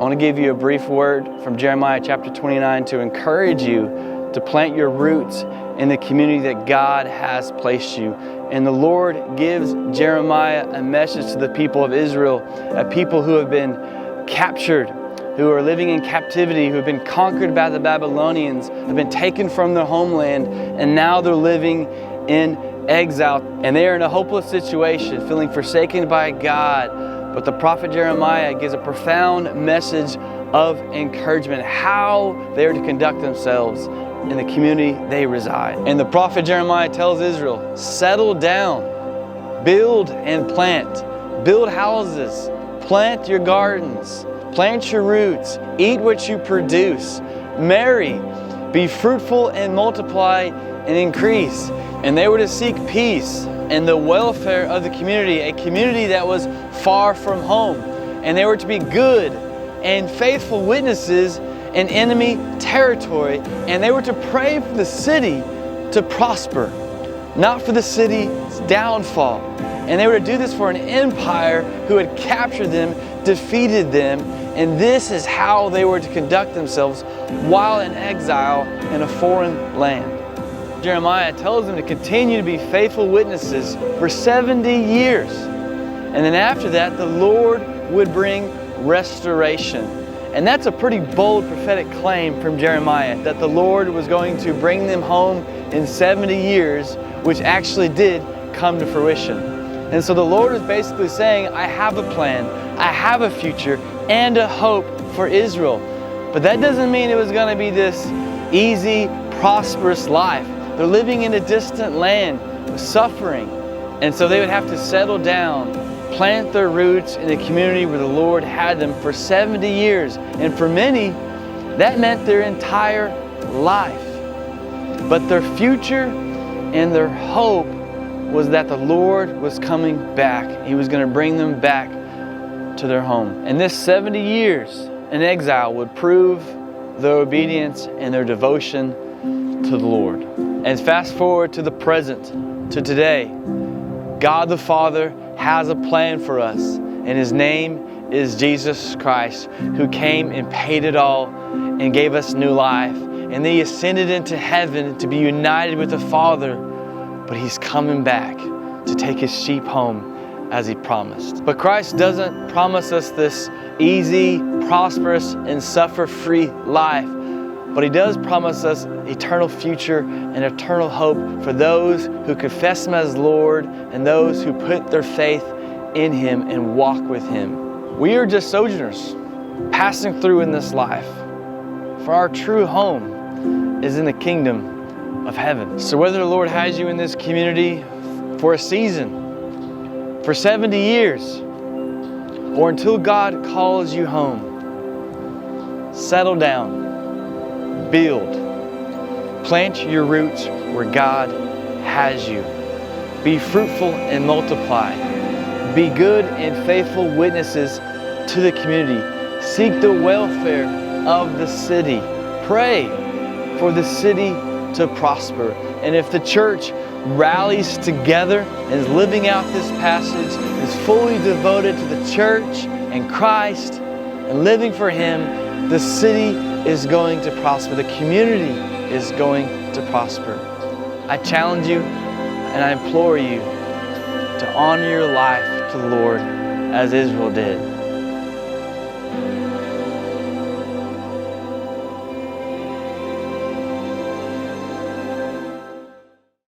want to give you a brief word from Jeremiah chapter 29 to encourage you to plant your roots in the community that God has placed you. And the Lord gives Jeremiah a message to the people of Israel, a people who have been captured, who are living in captivity, who have been conquered by the Babylonians, have been taken from their homeland, and now they're living in exile. And they are in a hopeless situation, feeling forsaken by God. But the prophet Jeremiah gives a profound message of encouragement, how they are to conduct themselves in the community they reside. And the prophet Jeremiah tells Israel, settle down, build and plant, build houses, plant your gardens, plant your roots, eat what you produce, marry, be fruitful and multiply and increase. And they were to seek peace and the welfare of the community, a community that was far from home. And they were to be good and faithful witnesses in enemy territory. And they were to pray for the city to prosper, not for the city's downfall. And they were to do this for an empire who had captured them, defeated them, and this is how they were to conduct themselves while in exile in a foreign land. Jeremiah tells them to continue to be faithful witnesses for 70 years. And then after that, the Lord would bring restoration. And that's a pretty bold prophetic claim from Jeremiah, that the Lord was going to bring them home in 70 years, which actually did come to fruition. And so the Lord is basically saying, I have a plan, I have a future, and a hope for Israel. But that doesn't mean it was going to be this easy, prosperous life. They're living in a distant land with suffering. And so they would have to settle down, plant their roots in the community where the Lord had them for 70 years. And for many, that meant their entire life. But their future and their hope was that the Lord was coming back. He was going to bring them back to their home. And this 70 years in exile would prove their obedience and their devotion to the Lord. And fast forward to the present, to today, God the Father has a plan for us, and His name is Jesus Christ, who came and paid it all and gave us new life. And then He ascended into heaven to be united with the Father, but He's coming back to take His sheep home as He promised. But Christ doesn't promise us this easy, prosperous, and suffer-free life. But He does promise us eternal future and eternal hope for those who confess Him as Lord and those who put their faith in Him and walk with Him. We are just sojourners passing through in this life, for our true home is in the kingdom of heaven. So whether the Lord has you in this community for a season, for 70 years, or until God calls you home, settle down. Build. Plant your roots where God has you. Be fruitful and multiply. Be good and faithful witnesses to the community. Seek the welfare of the city. Pray for the city to prosper. And if the church rallies together and is living out this passage, is fully devoted to the church and Christ and living for Him, the city is going to prosper. The community is going to prosper. I challenge you and I implore you to honor your life to the Lord as Israel did.